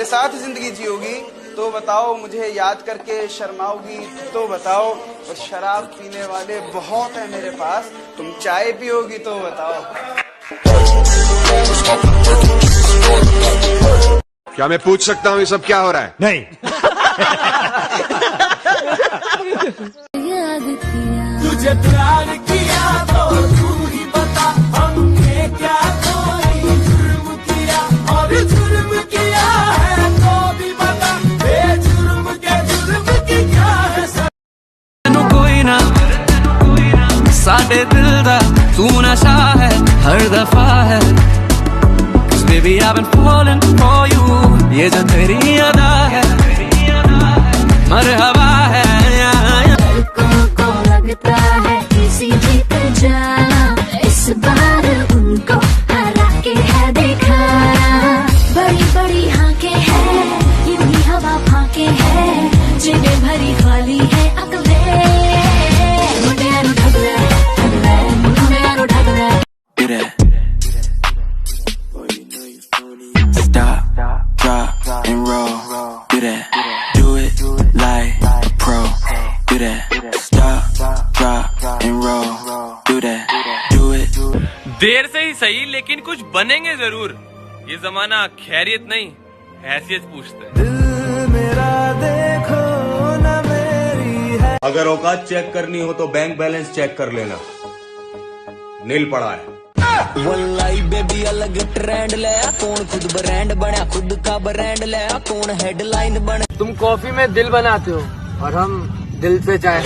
साथ जिंदगी जियोगी तो बताओ, मुझे याद करके शर्माओगी तो बताओ, और शराब पीने वाले बहुत है मेरे पास, तुम चाय पियोगी तो बताओ। क्या मैं पूछ सकता हूँ ये सब क्या हो रहा है? नहीं। तुझे प्यार किया तो तू ही बता, हमने क्या कोई जुर्म किया, और जुर्म किया है तो भी बता, बेजुर्म के जुर्म की क्या है सजा। कोई ना साडे दिल दा तू नशा है हर दफा है, baby I've been falling for you, ये जो तेरी अदा है मरहबा है। को लगता है किसी जीत जाना, इस बार उनको हरा के है देखा, बड़ी बड़ी हाके है इतनी हवा फाके है, जिन्हें भरी खाली है अकले, मुझे यारो ढक रहा है, मुझे यारो ढक रहा है। Stop, drop, and roll. Do that, do it like a pro. Do that, stop, drop, and roll. Do that, do it. देर से ही सही लेकिन कुछ बनेंगे जरूर, ये जमाना खैरियत नहीं हैसियत पूछता है। दिल मेरा देखो ना मेरी है। अगर औकात चेक करनी हो तो बैंक बैलेंस चेक कर लेना, नील पड़ा है। वल्लाई बेबी अलग ट्रेंड ले, कौन खुद ब्रांड बना, खुद का ब्रांड ले, कौन हेडलाइन बने। तुम कॉफी में दिल बनाते हो और हम दिल से चाय।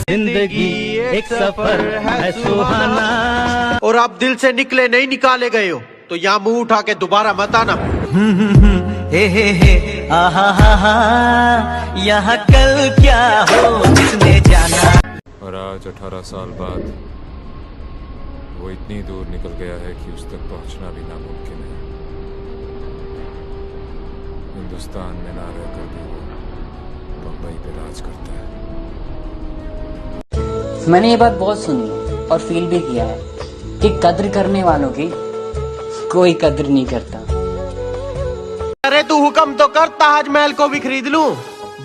जिंदगी एक सफर है सुहाना, और आप दिल से निकले नहीं निकाले गए हो तो यहाँ मुंह उठा के दोबारा मत आना। हे आहा हा हा, यहाँ कल क्या हो किसने जाना। और आज 18 साल बाद वो इतनी दूर निकल गया है कि उस तक पहुंचना भी नामुमकिन है। हिंदुस्तान में ना रहकर भी वो बम्बई पे राज करता है। मैंने ये बात बहुत सुनी है और फील भी किया है कि कद्र करने वालों की कोई कद्र नहीं करता। अरे तू हुक्म तो कर, ताजमहल को भी खरीद लूं,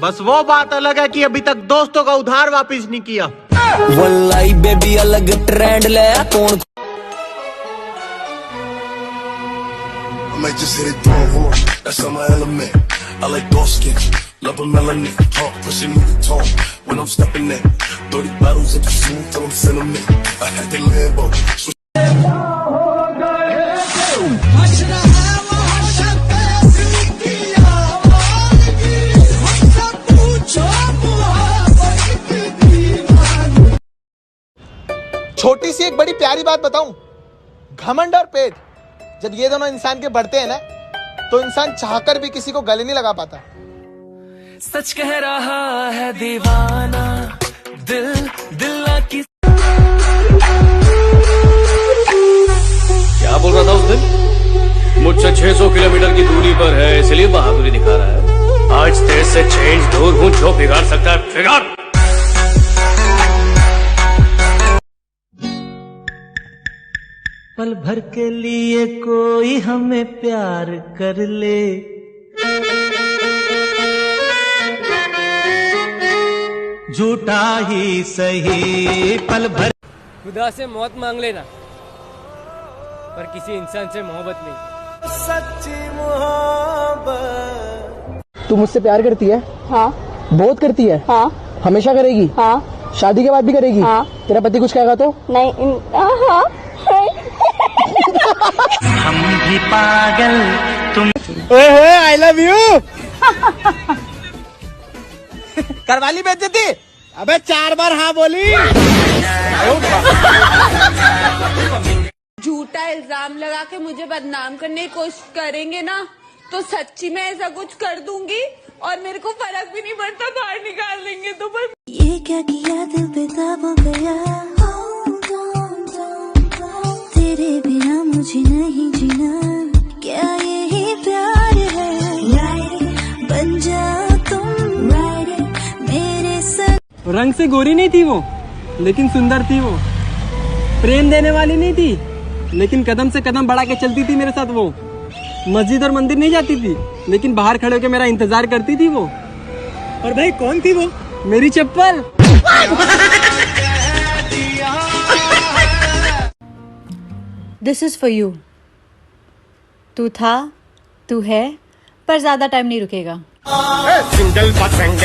बस वो बात अलग है कि अभी तक दोस्तों का उधार वापस नहीं किया। वल्लाई बेबी अलग ट्रेंड ले, कौन I might just hit it throwing horse, that's not my element. I like dark skin, love a melanin, talk, pushing me to talk. When I'm stepping in, 30 bottles of the shoe till I'm sentiment. I had the Lambo. छोटी सी एक बड़ी प्यारी बात बताऊं, घमंड और पेट जब ये दोनों इंसान के बढ़ते हैं ना, तो इंसान चाहकर भी किसी को गले नहीं लगा पाता। सच कह रहा है दीवाना, दिल दिल की। क्या बोल रहा था उस दिन? मुझसे 600 किलोमीटर की दूरी पर है इसलिए बहादुरी दिखा रहा है। आज तेरे से 6 इंच दूर हूँ, जो बिगाड़ सकता है बिगाड़। पल भर के लिए कोई हमें प्यार कर ले, झूठा ही सही पल भर। खुदा से मौत मांग लेना पर किसी इंसान से मोहब्बत नहीं। सच्ची मोहब्बत। तू मुझसे प्यार करती है? हाँ। बहुत करती है? हाँ। हमेशा करेगी? हाँ। शादी के बाद भी करेगी? हाँ। तेरा पति कुछ कहेगा तो? नहीं। हाँ। हम भी पागल तुम। I love you. करवा ली बेइज्जती? अबे 4 बार हाँ बोली। झूठा इल्जाम लगा के मुझे बदनाम करने की कोशिश करेंगे ना, तो सच्ची में ऐसा कुछ कर दूंगी और मेरे को फर्क भी नहीं पड़ता, बाहर निकाल देंगे तो बस। ये क्या किया दिल पे दब गया, तेरे बिना मुझे नहीं जीना, क्या यही प्यार है, बन जा तुम मेरे साथ। रंग से गोरी नहीं थी वो, लेकिन सुंदर थी वो। प्रेम देने वाली नहीं थी, लेकिन कदम से कदम बढ़ा के चलती थी मेरे साथ वो। मस्जिद और मंदिर नहीं जाती थी, लेकिन बाहर खड़े होकर मेरा इंतजार करती थी वो। और भाई कौन थी वो? मेरी चप्पल। This is for you. तू था, तू है, पर ज्यादा टाइम नहीं रुकेगा। सिंगल पसंग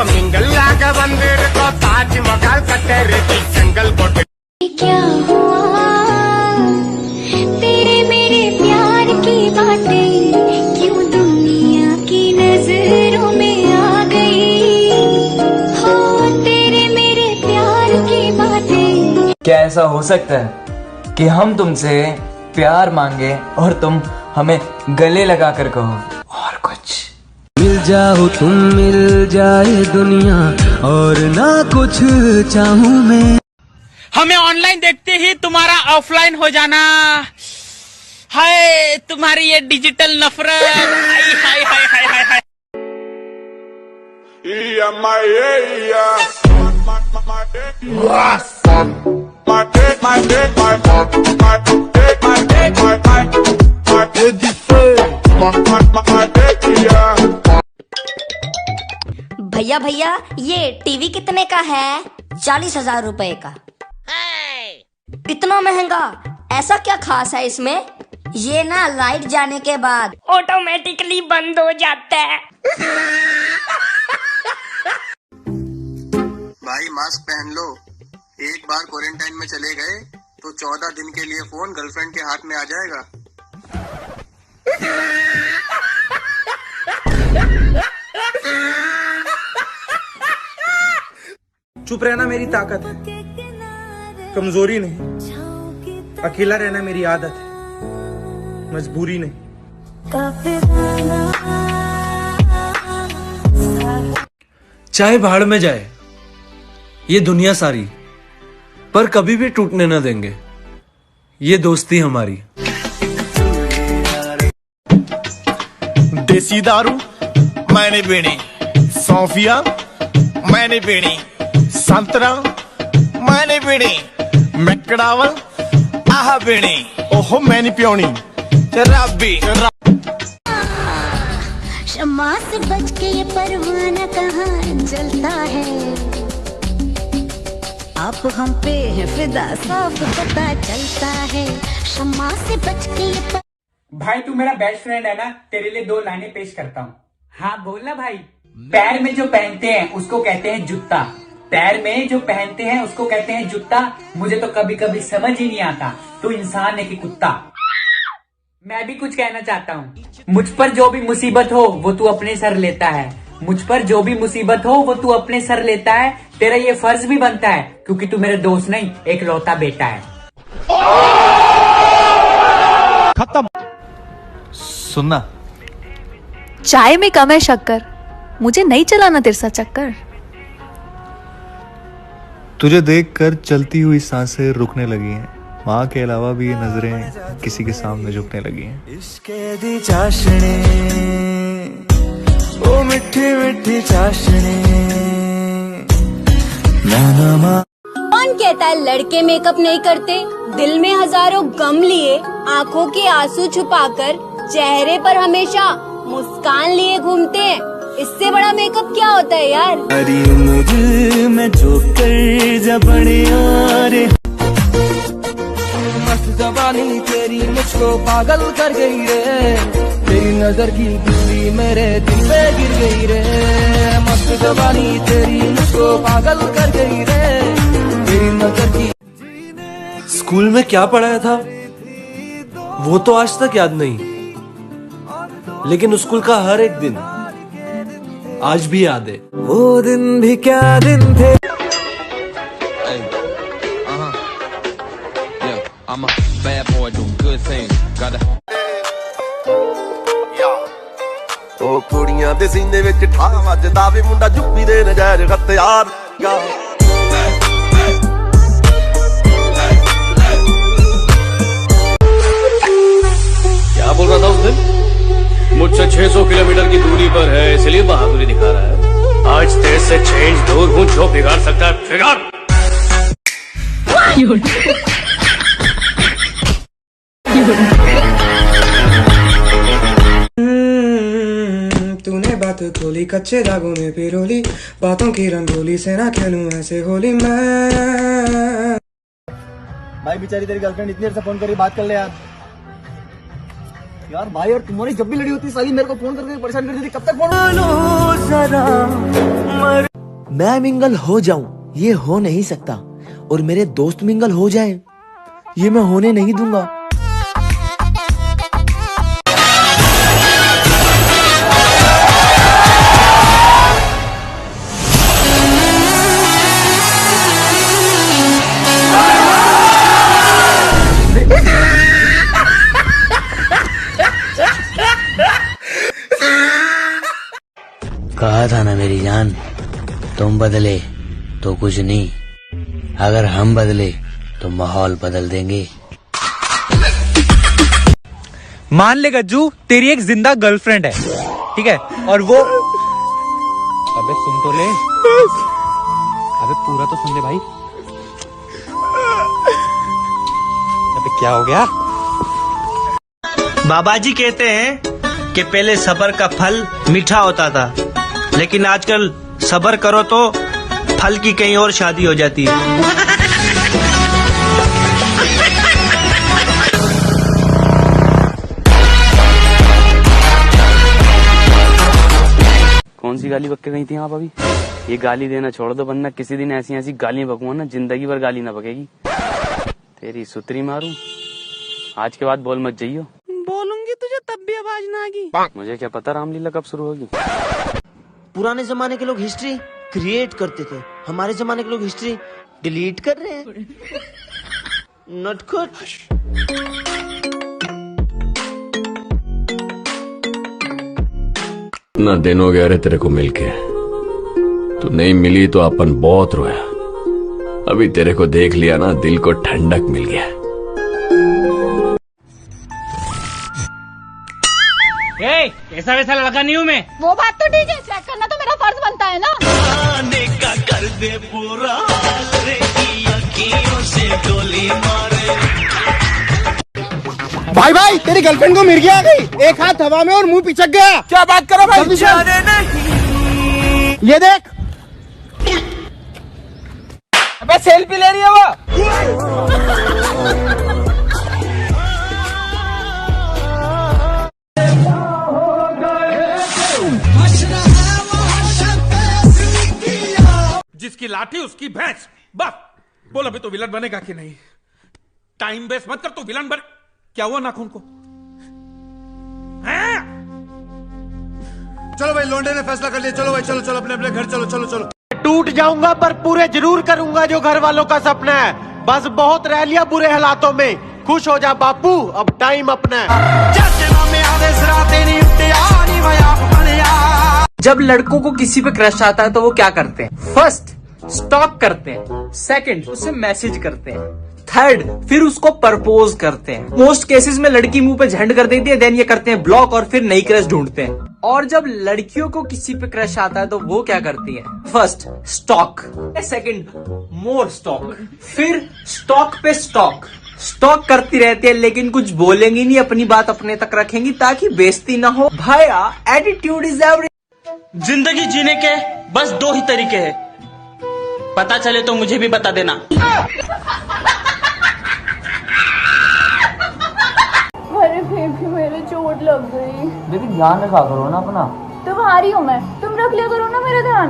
मिंगल लागा मंदिर को ताजमहल कटेरे की सिंगल को क्या हुआ तेरे मेरे प्यार की बातें क्यों दुनिया की नजरों में आ गई हो, तेरे मेरे प्यार की बातें। क्या ऐसा हो सकता है कि हम तुमसे प्यार मांगे और तुम हमें गले लगा कर कहो और कुछ? मिल जाओ तुम, मिल जाए दुनिया और ना कुछ चाहूं मैं। हमें ऑनलाइन देखते ही तुम्हारा ऑफलाइन हो जाना, हाय तुम्हारी ये डिजिटल नफरत, हाय हाय हाय हाय हाय हाय। भैया भैया ये टीवी कितने का है? 40,000 रुपए का। इतना महंगा, ऐसा क्या खास है इसमें? ये ना लाइट जाने के बाद ऑटोमेटिकली बंद हो जाता है। भाई मास्क पहन लो। एक बार क्वारंटाइन में चले गए तो 14 दिन के लिए फोन गर्लफ्रेंड के हाथ में आ जाएगा। चुप रहना मेरी ताकत है, कमजोरी नहीं। अकेला रहना मेरी आदत है, मजबूरी नहीं। चाहे भाड़ में जाए ये दुनिया सारी, पर कभी भी टूटने न देंगे ये दोस्ती हमारी। देसी दारू मैंने पीनी, सौफिया मैंने पीनी, संतरा मैंने पीनी, मैकडावल आह पीनी, ओहो मैंने पियोनी, शराबी। शम्मा से बच के ये परवाना कहाँ जलता है, आप हम पे है फिदा साफ पता चलता है। शम्मा से बच के ये भाई तू मेरा बेस्ट फ्रेंड है ना, तेरे लिए 2 लाइनें पेश करता हूँ। हाँ बोलना भाई। पैर में जो पहनते हैं उसको कहते हैं जूता, पैर में जो पहनते हैं उसको कहते हैं जूता। मुझे तो कभी कभी समझ ही नहीं आता तू इंसान है कि कुत्ता। मैं भी कुछ कहना चाहता हूँ। मुझ पर जो भी मुसीबत हो वो तू अपने सर लेता है, मुझ पर जो भी मुसीबत हो वो तू अपने सर लेता है। तेरा ये फर्ज भी बनता है क्योंकि तू मेरे दोस्त नहीं एक लौता बेटा है। खत्म। सुनना, चाय में कम है शक्कर, मुझे नहीं चलाना तेरे साथ चक्कर। तुझे देखकर चलती हुई सांसें रुकने लगी हैं, माँ के अलावा भी ये नजरें किसी के सामने झुकने लगी हैं। इश्के दी चाशनी, ओ मिठी मिठी चाशनी, कौन कहता है लड़के मेकअप नहीं करते? दिल में हजारों गम लिए, आंखों के आंसू छुपाकर, चेहरे पर हमेशा मुस्कान लिए घूमते हैं। इससे बड़ा मेकअप क्या होता है यार? हरी उम्र में जो कर जबड़े रे, मस्त जवानी तेरी मुझको पागल कर गई रे, तेरी नजर की बिजली मेरे दिल पे गिर गई रे, मस्त जवानी तेरी मुझको पागल कर गई रे, तेरी नजर की। स्कूल में क्या पढ़ाया था वो तो आज तक याद नहीं, लेकिन स्कूल का हर एक दिन आज भी याद है। वो दिन भी क्या दिन थे। I'm a bad boy doing good things. Gotta. ਉਹ ਕੁੜੀਆਂ ਦੇ ਸੀਨੇ ਵਿੱਚ ਠਾ ਵੱਜਦਾ ਵੀ ਮੁੰਡਾ ਜੁੱਪੀ ਦੇ ਨਜ਼ਾਰੇ ਹਥਿਆਰ। क्या बोल रहा था उस दिन? मुझसे 600 किलोमीटर की दूरी पर है इसलिए बहादुरी दिखा रहा है। आज तेज से 6 इंच दूर हूँ, जो बिगाड़ सकता है बिगाड़। तूने बात खोली कच्चे दागों में पिरोली बातों की रंगोली से ना खेलूं ऐसे होली मैं। भाई बेचारी तेरी गर्लफ्रेंड इतनी देर से फोन कर रही, बात कर ले यार। यार भाई और तुम्हारी जब भी लड़ी होती साली मेरे को फोन करके परेशान करती थी, कब तक फोन मैं मिंगल हो जाऊं ये हो नहीं सकता, और मेरे दोस्त मिंगल हो जाए ये मैं होने नहीं दूंगा। कहा था ना मेरी जान, तुम बदले तो कुछ नहीं, अगर हम बदले तो माहौल बदल देंगे। मान ले गज्जू तेरी एक जिंदा गर्लफ्रेंड है, ठीक है, और वो अबे सुन तो ले, अबे पूरा तो सुन ले भाई। अबे क्या हो गया? बाबा जी कहते हैं कि पहले सब्र का फल मीठा होता था, लेकिन आजकल सब्र करो तो फल की कहीं और शादी हो जाती है। कौन सी गाली बक के गई थी आप अभी? ये गाली देना छोड़ दो, वरना किसी दिन ऐसी ऐसी गालियां बकूंगा ना, जिंदगी भर गाली ना बकेगी। तेरी सुतरी मारूं, आज के बाद बोल मत जाइयो। बोलूंगी तुझे तब भी आवाज ना आएगी। मुझे क्या पता रामलीला कब शुरू होगी। पुराने जमाने के लोग हिस्ट्री क्रिएट करते थे, हमारे जमाने के लोग हिस्ट्री डिलीट कर रहे हैं। नटखट। इतना दिन हो गया रे तेरे को मिलके, तू नहीं मिली तो अपन बहुत रोया, अभी तेरे को देख लिया ना दिल को ठंडक मिल गया। ऐसा वैसा लड़का नहीं हूँ मैं। वो बात तो ठीक है, चेक करना तो मेरा फर्ज बनता है ना। आने का कर दे पूरा हाल रे, अखियों से गोली मारे। भाई भाई तेरी गर्लफ्रेंड को मिर्गी आ गई, एक हाथ हवा में और मुंह पिचक गया। क्या बात करो भाई? ये देख, अबे सेल्फी ले रही है वो। जिसकी लाठी उसकी भैंस। बस बोल, अभी तो विलन बनेगा कि नहीं? टाइम वेस्ट मत कर, तू विलन बन। क्या हुआ नाखून को? चलो भाई, लोंडे ने फैसला कर लिया। चलो भाई, चलो चलो अपने अपने घर चलो चलो चलो। टूट जाऊंगा पर पूरे जरूर करूंगा जो घर वालों का सपना है। बस बहुत रह लिया बुरे हालातों में, खुश हो जा बापू, अब टाइम अपना है। जब लड़कों को किसी पे क्रश आता है तो वो क्या करते हैं? फर्स्ट स्टॉक करते हैं, सेकंड उसे मैसेज करते हैं, थर्ड फिर उसको प्रपोज करते हैं। मोस्ट केसेस में लड़की मुंह पे झंड कर देती है, देन ये करते हैं ब्लॉक और फिर नई क्रश ढूंढते हैं। और जब लड़कियों को किसी पे क्रश आता है तो वो क्या करती है? फर्स्ट स्टॉक, सेकंड मोर स्टॉक, फिर स्टॉक पे स्टॉक। स्टॉक करती रहती है लेकिन कुछ बोलेंगी नहीं, अपनी बात अपने तक रखेंगी ताकि बेइज्जती ना हो। भाया एटीट्यूड इज एवरी। जिंदगी जीने के बस दो ही तरीके हैं, पता चले तो मुझे भी बता देना। अरे बेबी मेरे चोट लग गई। बेबी ध्यान रखा करो ना अपना। तुम्हारी हूँ मैं, तुम रख लिया करो ना मेरा ध्यान।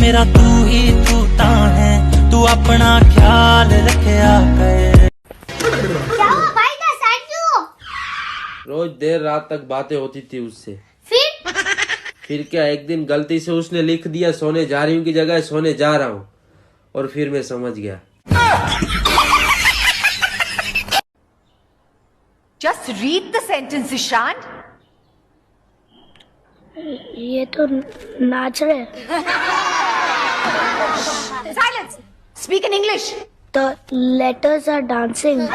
मेरा तू ही टूटा है, तू अपना ख्याल रखा कर। क्या हुआ भाई, का सैड क्यों? रोज देर रात तक बातें होती थी उससे। फिर क्या, एक दिन गलती से उसने लिख दिया सोने जा रही हूँ की जगह सोने जा रहा हूँ, और फिर मैं समझ गया। Just read the sentence, Ishan. ये तो नाच रहे। Silence. Speak in English. The letters are dancing.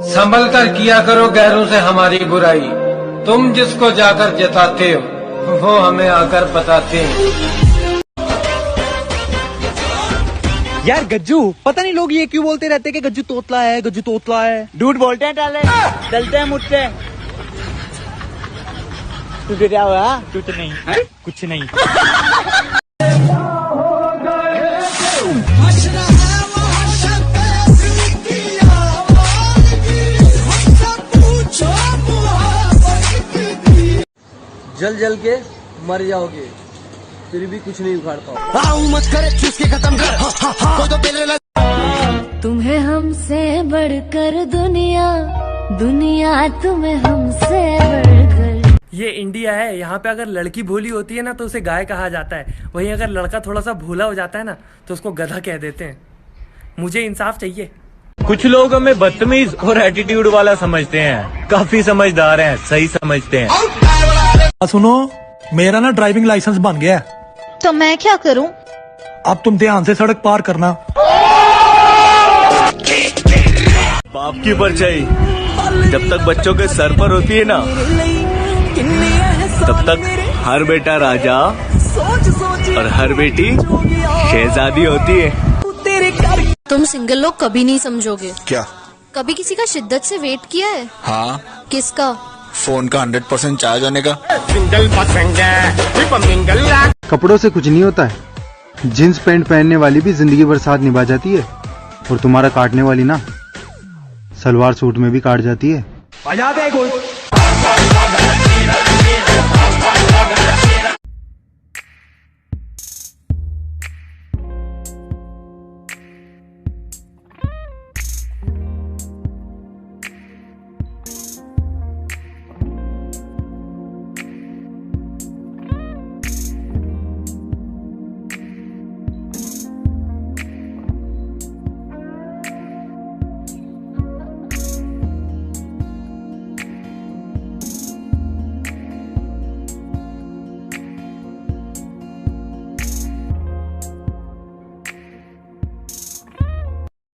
संभल कर किया करो गैरों से हमारी बुराई, तुम जिसको जाकर जताते हो वो हमें आकर बताते हैं। यार गज्जू, पता नहीं लोग ये क्यों बोलते रहते कि गज्जू तोतला है, गज्जू तोतला है। झूठ बोलते हैं टाले, चलते हैं मुझसे। तुझे क्या हुआ? कुछ नहीं है? कुछ नहीं। जल जल के मर जाओगे, फिर भी कुछ नहीं उखाड़ पाओ। तुम्हें हमसे बढ़कर दुनिया, दुनिया तुम्हें हमसे बढ़कर। ये इंडिया है, यहाँ पे अगर लड़की भोली होती है ना तो उसे गाय कहा जाता है, वहीं अगर लड़का थोड़ा सा भोला हो जाता है ना तो उसको गधा कह देते हैं। मुझे इंसाफ चाहिए। कुछ लोग हमें बदतमीज और एटीट्यूड वाला समझते हैं, काफी समझदार हैं, सही समझते हैं। सुनो, मेरा ना ड्राइविंग लाइसेंस बन गया है। तो मैं क्या करूं? अब तुम ध्यान से सड़क पार करना। बाप की परछाई जब तक बच्चों के सर पर होती है ना, तब तक हर बेटा राजा और हर बेटी शहजादी होती है। तुम सिंगल लोग कभी नहीं समझोगे। क्या? कभी किसी का शिद्दत से वेट किया है? हाँ। किसका? फोन का 100% चार्ज होने का। कपड़ों से कुछ नहीं होता है, जींस पैंट पहनने वाली भी जिंदगी भर साथ निभा जाती है, और तुम्हारा काटने वाली ना सलवार सूट में भी काट जाती है। बजा दे